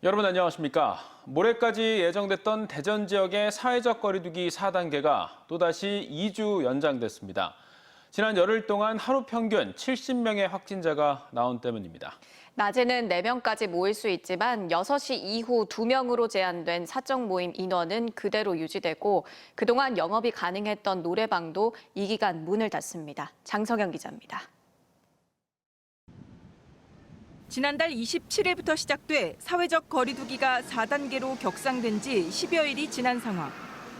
여러분 안녕하십니까? 모레까지 예정됐던 대전 지역의 사회적 거리두기 4단계가 또다시 2주 연장됐습니다. 지난 열흘 동안 하루 평균 70명의 확진자가 나온 때문입니다. 낮에는 4명까지 모일 수 있지만 6시 이후 2명으로 제한된 사적 모임 인원은 그대로 유지되고 그동안 영업이 가능했던 노래방도 이 기간 문을 닫습니다. 장성현 기자입니다. 지난달 27일부터 시작돼 사회적 거리두기가 4단계로 격상된 지 10여일이 지난 상황.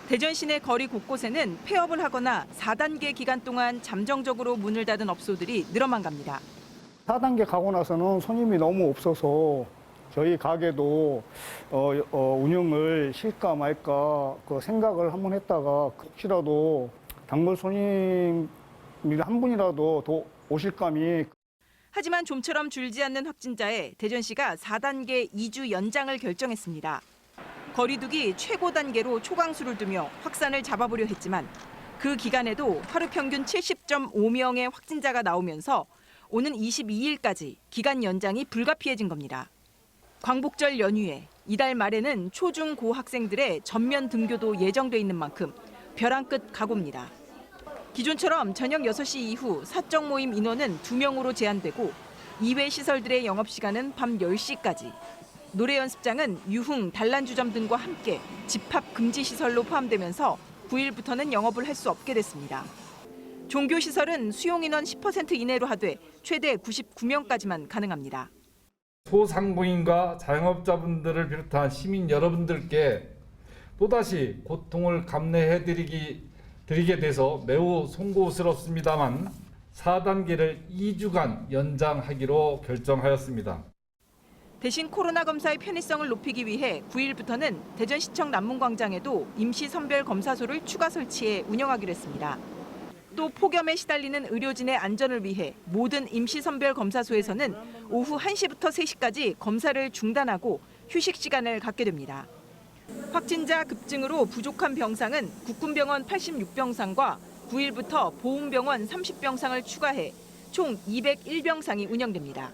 대전 시내 거리 곳곳에는 폐업을 하거나 4단계 기간 동안 잠정적으로 문을 닫은 업소들이 늘어만 갑니다. 4단계 가고 나서는 손님이 너무 없어서 저희 가게도 운영을 쉴까 말까 그 생각을 한번 했다가 혹시라도 단골 손님이 한 분이라도 더 오실 감이. 하지만 좀처럼 줄지 않는 확진자에 대전시가 4단계 2주 연장을 결정했습니다. 거리두기 최고 단계로 초강수를 두며 확산을 잡아보려 했지만 그 기간에도 하루 평균 70.5명의 확진자가 나오면서 오는 22일까지 기간 연장이 불가피해진 겁니다. 광복절 연휴에 이달 말에는 초중 고 학생들의 전면 등교도 예정돼 있는 만큼 벼랑 끝 각오입니다. 기존처럼 저녁 6시 이후 사적 모임 인원은 2명으로 제한되고 이외 시설들의 영업시간은 밤 10시까지. 노래 연습장은 유흥, 단란주점 등과 함께 집합 금지 시설로 포함되면서 9일부터는 영업을 할 수 없게 됐습니다. 종교시설은 수용인원 10% 이내로 하되 최대 99명까지만 가능합니다. 소상공인과 자영업자분들을 비롯한 시민 여러분들께 또다시 고통을 감내해드리게 돼서 매우 송구스럽습니다만 4단계를 2주간 연장하기로 결정하였습니다. 대신 코로나 검사의 편의성을 높이기 위해 9일부터는 대전시청 남문광장에도 임시선별검사소를 추가 설치해 운영하기로 했습니다. 또 폭염에 시달리는 의료진의 안전을 위해 모든 임시선별검사소에서는 오후 1시부터 3시까지 검사를 중단하고 휴식 시간을 갖게 됩니다. 확진자 급증으로 부족한 병상은 국군병원 86병상과 9일부터 보훈병원 30병상을 추가해 총 201병상이 운영됩니다.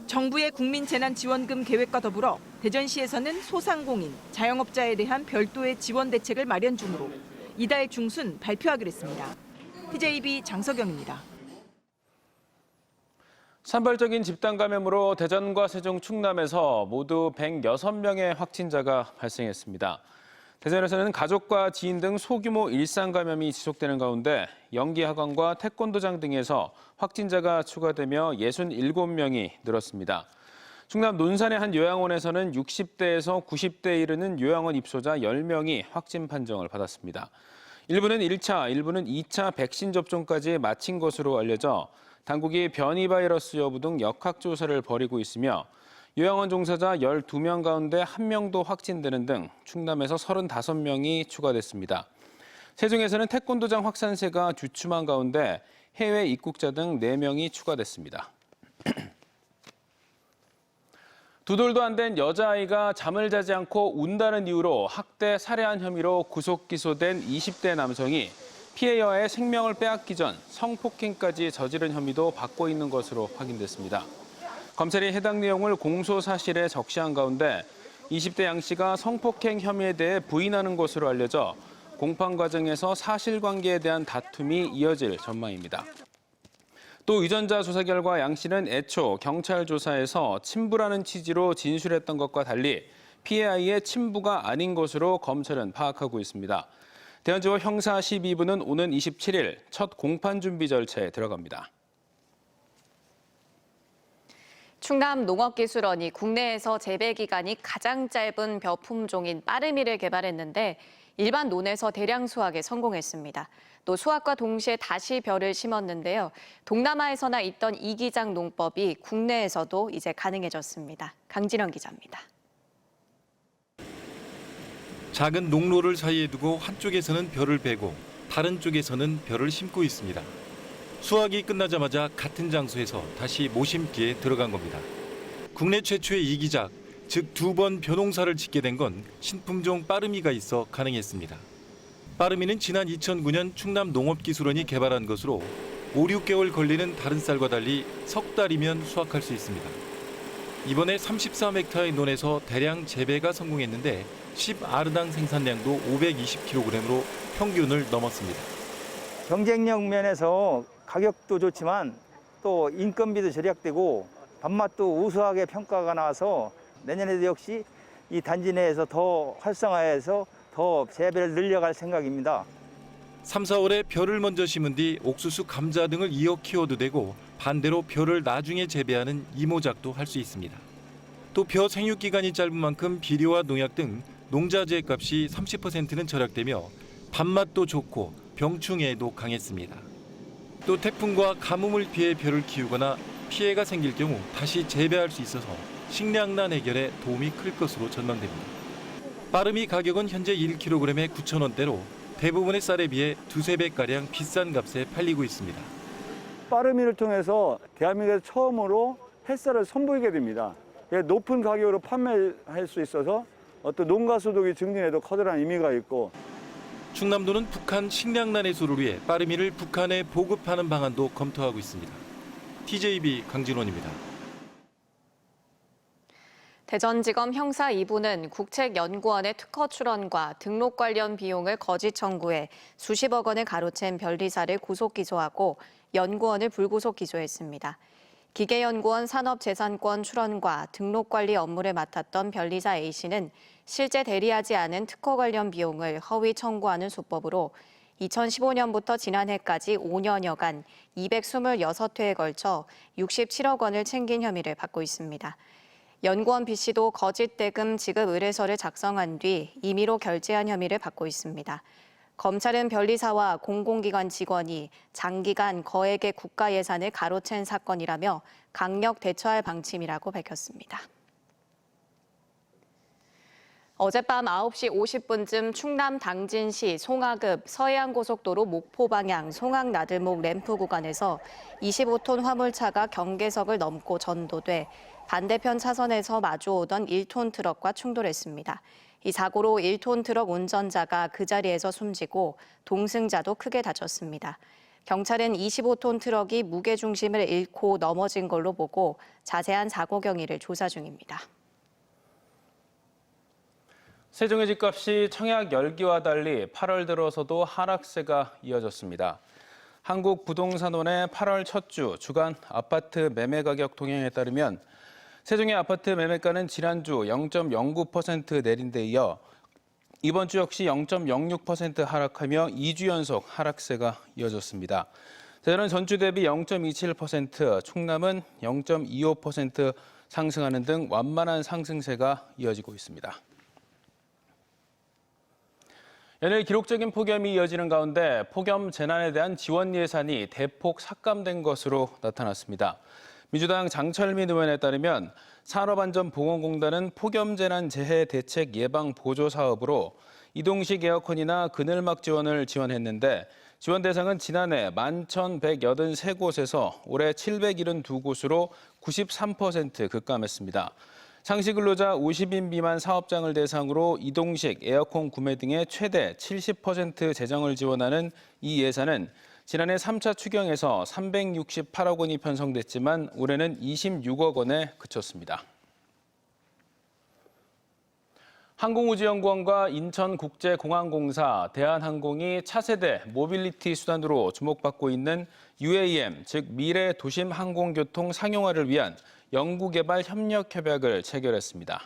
정부의 국민재난지원금 계획과 더불어 대전시에서는 소상공인, 자영업자에 대한 별도의 지원 대책을 마련 중으로 이달 중순 발표하기로 했습니다. TJB 장석영입니다. 산발적인 집단 감염으로 대전과 세종, 충남에서 모두 106명의 확진자가 발생했습니다. 대전에서는 가족과 지인 등 소규모 일상 감염이 지속되는 가운데 연기학원과 태권도장 등에서 확진자가 추가되며 67명이 늘었습니다. 충남 논산의 한 요양원에서는 60대에서 90대에 이르는 요양원 입소자 10명이 확진 판정을 받았습니다. 일부는 1차, 일부는 2차 백신 접종까지 마친 것으로 알려져 당국이 변이 바이러스 여부 등 역학조사를 벌이고 있으며 요양원 종사자 12명 가운데 1명도 확진되는 등 충남에서 35명이 추가됐습니다. 세종에서는 태권도장 확산세가 주춤한 가운데 해외 입국자 등 4명이 추가됐습니다. 두 돌도 안 된 여자아이가 잠을 자지 않고 운다는 이유로 학대, 살해한 혐의로 구속 기소된 20대 남성이 피해 여아의 생명을 빼앗기 전 성폭행까지 저지른 혐의도 받고 있는 것으로 확인됐습니다. 검찰이 해당 내용을 공소 사실에 적시한 가운데 20대 양 씨가 성폭행 혐의에 대해 부인하는 것으로 알려져 공판 과정에서 사실관계에 대한 다툼이 이어질 전망입니다. 또 유전자 조사 결과 양 씨는 애초 경찰 조사에서 친부라는 취지로 진술했던 것과 달리 피해 아이의 친부가 아닌 것으로 검찰은 파악하고 있습니다. 대전지법 형사 12부는 오는 27일 첫 공판 준비 절차에 들어갑니다. 충남 농업기술원이 국내에서 재배 기간이 가장 짧은 벼 품종인 빠르미를 개발했는데 일반 논에서 대량 수확에 성공했습니다. 또 수확과 동시에 다시 벼를 심었는데요. 동남아에서나 있던 이기장 농법이 국내에서도 이제 가능해졌습니다. 강진영 기자입니다. 작은 농로를 사이에 두고 한쪽에서는 벼를 베고 다른 쪽에서는 벼를 심고 있습니다. 수확이 끝나자마자 같은 장소에서 다시 모심기에 들어간 겁니다. 국내 최초의 이기작, 즉 2번 벼농사를 짓게 된 건 신품종 빠르미가 있어 가능했습니다. 빠르미는 지난 2009년 충남 농업기술원이 개발한 것으로 5, 6개월 걸리는 다른 쌀과 달리 석 달이면 수확할 수 있습니다. 이번에 33헥타의 논에서 대량 재배가 성공했는데 10아르당 생산량도 520kg으로 평균을 넘었습니다. 경쟁력 면에서 가격도 좋지만 또 인건비도 절약되고 밥맛도 우수하게 평가가 나와서 내년에도 역시 이 단지 내에서 더 활성화해서 더 재배를 늘려갈 생각입니다. 3, 4월에 벼를 먼저 심은 뒤 옥수수, 감자 등을 이어 키워도 되고 반대로 벼를 나중에 재배하는 이모작도 할 수 있습니다. 또 벼 생육 기간이 짧은 만큼 비료와 농약 등 농자재 값이 30%는 절약되며 밥맛도 좋고 병충해에도 강했습니다. 또 태풍과 가뭄을 피해 벼를 키우거나 피해가 생길 경우 다시 재배할 수 있어서 식량난 해결에 도움이 클 것으로 전망됩니다. 빠름이 가격은 현재 1kg에 9,000원대로 대부분의 쌀에 비해 두세 배가량 비싼 값에 팔리고 있습니다. 빠르미를 통해서 대한민국에서 처음으로 햇살을 선보이게 됩니다. 높은 가격으로 판매할 수 있어서 어떤 농가 소득이 증진에도 커다란 의미가 있고, 충남도는 북한 식량난 해소를 위해 빠르미를 북한에 보급하는 방안도 검토하고 있습니다. TJB 강진원입니다. 대전지검 형사 2부는 국책연구원의 특허 출원과 등록 관련 비용을 거짓 청구해 수십억 원을 가로챈 변리사를 구속 기소하고 연구원을 불구속 기소했습니다. 기계연구원 산업재산권 출원과 등록 관리 업무를 맡았던 변리사 A씨는 실제 대리하지 않은 특허 관련 비용을 허위 청구하는 수법으로 2015년부터 지난해까지 5년여간 226회에 걸쳐 67억 원을 챙긴 혐의를 받고 있습니다. 연구원 B씨도 거짓 대금 지급 의뢰서를 작성한 뒤 임의로 결제한 혐의를 받고 있습니다. 검찰은 변리사와 공공기관 직원이 장기간 거액의 국가 예산을 가로챈 사건이라며 강력 대처할 방침이라고 밝혔습니다. 어젯밤 9시 50분쯤 충남 당진시 송하급 서해안고속도로 목포 방향 송악나들목 램프 구간에서 25톤 화물차가 경계석을 넘고 전도돼 반대편 차선에서 마주오던 1톤 트럭과 충돌했습니다. 이 사고로 1톤 트럭 운전자가 그 자리에서 숨지고 동승자도 크게 다쳤습니다. 경찰은 25톤 트럭이 무게중심을 잃고 넘어진 걸로 보고 자세한 사고 경위를 조사 중입니다. 세종의 집값이 청약 열기와 달리 8월 들어서도 하락세가 이어졌습니다. 한국부동산원의 8월 첫 주 주간 아파트 매매 가격 동향에 따르면 세종의 아파트 매매가는 지난주 0.09% 내린 데 이어 이번 주 역시 0.06% 하락하며 2주 연속 하락세가 이어졌습니다. 대전은 전주 대비 0.27%, 충남은 0.25% 상승하는 등 완만한 상승세가 이어지고 있습니다. 연일 기록적인 폭염이 이어지는 가운데 폭염 재난에 대한 지원 예산이 대폭 삭감된 것으로 나타났습니다. 민주당 장철민 의원에 따르면 산업안전보건공단은 폭염재난 재해 대책 예방 보조 사업으로 이동식 에어컨이나 그늘막 지원을 지원했는데 지원 대상은 지난해 11,183곳에서 올해 772곳으로 93% 급감했습니다. 상시근로자 50인 미만 사업장을 대상으로 이동식 에어컨 구매 등의 최대 70% 재정을 지원하는 이 예산은 지난해 3차 추경에서 368억 원이 편성됐지만 올해는 26억 원에 그쳤습니다. 항공우주연구원과 인천국제공항공사, 대한항공이 차세대 모빌리티 수단으로 주목받고 있는 UAM, 즉 미래 도심 항공교통 상용화를 위한 연구개발 협력 협약을 체결했습니다.